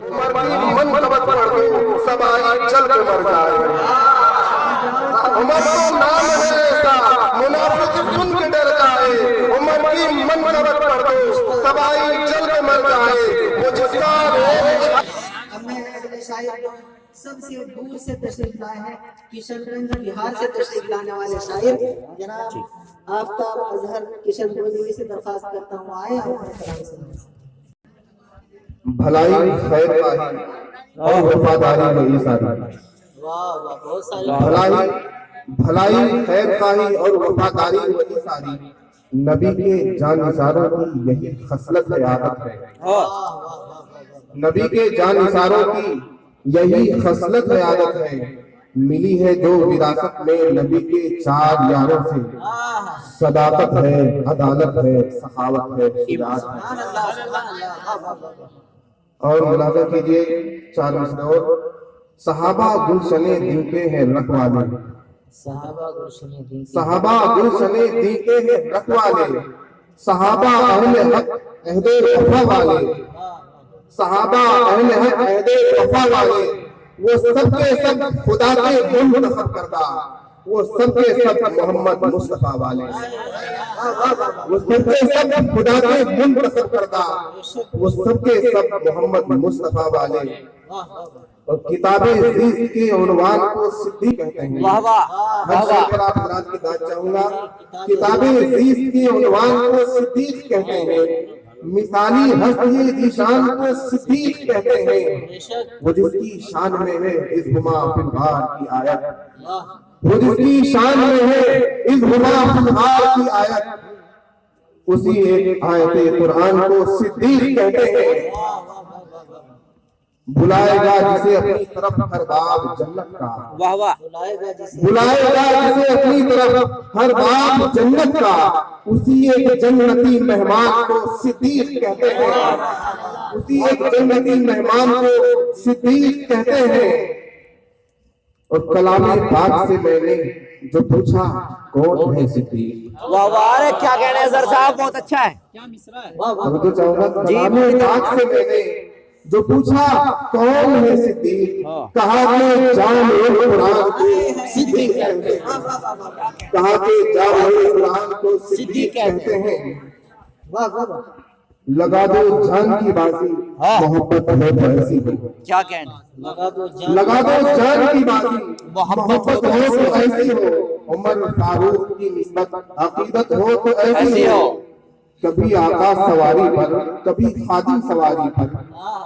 عمر کی منقبت پڑھ دو سب آئی چل کے مر جائے. عمر کا نام ہے ایسا منافق سن کے ڈر جائے. عمر کی منقبت پڑھ دو سب آئی چل کے مر جائے. وہ جس کا اب میں اگلے شاعر سب سے دور سے تشریف لائے ہیں کشن گنج بہار سے تشریف لانے والے شاعر جناب آفتاب اظہر کشن گنج سے درخواست کرتا ہوں آئے اور کلام سنائیں. بھلائی خیر خواہی اور وفاداری وہی ساری. واہ واہ بہت ساری بھلائی خیر خواہی اور وفاداری وہی ساری. نبی کے جانثاروں کی یہی خصلت عادت ہے. نبی کے جانثاروں کی یہی خصلت عادت ہے. ملی ہے جو وراثت میں نبی کے 4 یاروں سے. صداقت ہے، عدالت ہے، سخاوت ہے، شجاعت ہے. اور ملاحظہ کیجئے 4 مسئلے اور. صحابہ گلشن دین کے ہیں رکھوالے. صحابہ گلشن دین کے ہیں رکھوالے. صحابہ اہل حق عہد وفا والے. صحابہ اہل حق عہد وفا والے. وہ سب کے سب خدا کے منتخب کردہ. وہ سب کے سب محمد مصطفیٰ والے. وہ سب کے سب خدا کے منتخب کردہ. وہ سب کے سب محمد مصطفیٰ والے. اور کتاب عزیز کے عنوان کو صدیق کہتے ہیں. ہر شے پر آپ حضرات کی داد چاہوں گا. کتاب عزیز کے عنوان کو صدیق کہتے ہیں. مثالی ہستی کی شان کو صدیق کہتے ہیں. وہ جس کی شان میں ہے اذہما فی الغار کی آیت. وہ جس کی شان میں ہے اذہما فی الغار کی آیت. اسی ایک آیت قرآن کو صدیق کہتے ہیں. بلائے گا جسے اپنی طرف ہر باب جنت کا. بلائے گا جسے اپنی طرف ہر باب جنت کا. اسی ایک جنتی مہمان کو صدیق کہتے ہیں. اسی ایک جنتی مہمان کو صدیق کہتے ہیں. اور کلام پاک سے میں نے جو پوچھا کون ہے صدیق. واہ واہ کیا کہہ رہے ہیں سر صاحب بہت اچھا ہے. میں تو چاہوں گا کلام پاک سے میں نے جو پوچھا کون ہے صدیق. کہا کہ جامع قرآن کو صدیق کہتے ہیں. کہا کہ جامع قرآن کو صدیق کہتے ہیں. لگا دو جان کی بازی محبت ہو تو ایسی ہو. کیا کہنا لگا دو جان کی بازی محبت ہو تو ایسی ہو. عمر فاروق کی نسبت عقیدت ہو تو ایسی ہو. کبھی آقا سواری پر کبھی خادم سواری پر.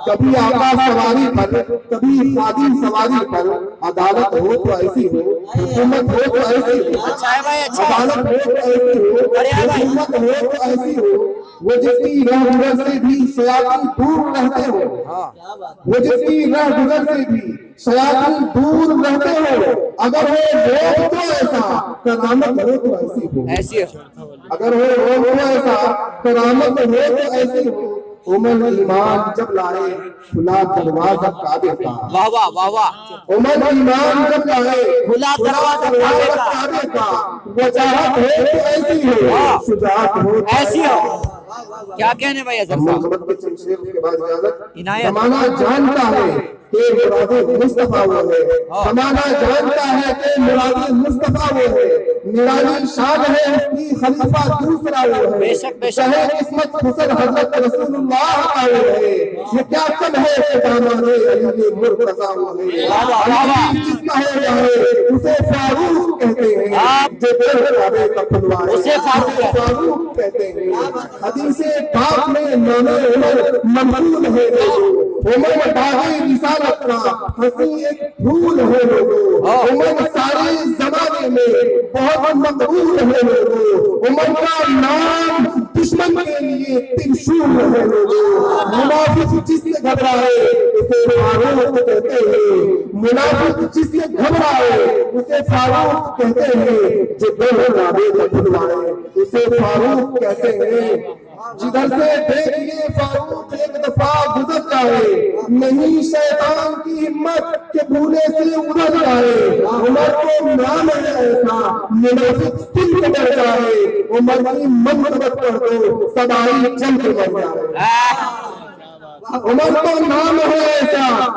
کبھی آقا سواری پر کبھی خادم سواری پر. عدالت ہو تو ایسی ہو. حکومت ہو تو ایسی ہو. عدالت ہو تو ایسی ہو. حکومت ہو تو ایسی ہو. وہ جس کی راہ گزر سے بھی شیاطین دور رہتے ہو. وہ جس کی راہ گزر سے بھی شیاطین دور رہتے ہو. اگر وہ لوگ تو ایسا کرامت ہو تو ایسی ہو. ایسی ہو. اگر وہ لوگ تو ایسا کرامت ہو تو ایسی ہو. عمر ایمان جب لائے کھلا دروازہ کعبے کا. واہ واہ واہ واہ. عمر ایمان جب لائے کھلا دروازہ کعبے کا. وجاہت ہو تو ایسی ہو. شجاعت ہو تو ایسی ہو. کیا کہنے بھائی اظہر صاحب. زمانہ جانتا ہے کہ مراد مصطفیٰ وہ ہے. زمانہ جانتا ہے کہ مراد مصطفیٰ وہ ہے. نرالی شان ہے اس کی خلیفہ دوسرا وہ ہے. بے شک بے شک. قسمت حسن حضرت رسول اللہ کا وہ ہے. یہ کیا کم ہے کہ دامان علی مرتضیٰ وہ ہے. علی جس کا ہے اسے فاروق کہتے ہیں. جو دل کعبے کا کھلوائے اسے فاروق کہتے ہیں. حدیث پاک میں نام عمر ممنون ہے. عمر باغی رسالت کا حسین ایک پھول ہے. عمر سارے زمانے میں بہت مقبول ہے. عمر کا نام دشمن کے لیے ترشول ہے. منافق جس سے گھبرائے اسے فاروق کہتے ہیں. منافق جس سے گھبرائے اسے فاروق کہتے ہیں. جو دل کعبے کا کھلوائے اسے فاروق کہتے ہیں. جدھر سے دیکھیے فاروق ایک دفعہ گزر جائے. نہیں شیطان کی ہمت کہ بھولے سے ادھر جائے. عمر کو نام ہے ایسا منافق دل کو ڈر جائے. عمر کی منقبت پڑھ دو سدائی چل کے مر جائے. عمر کو نام ہے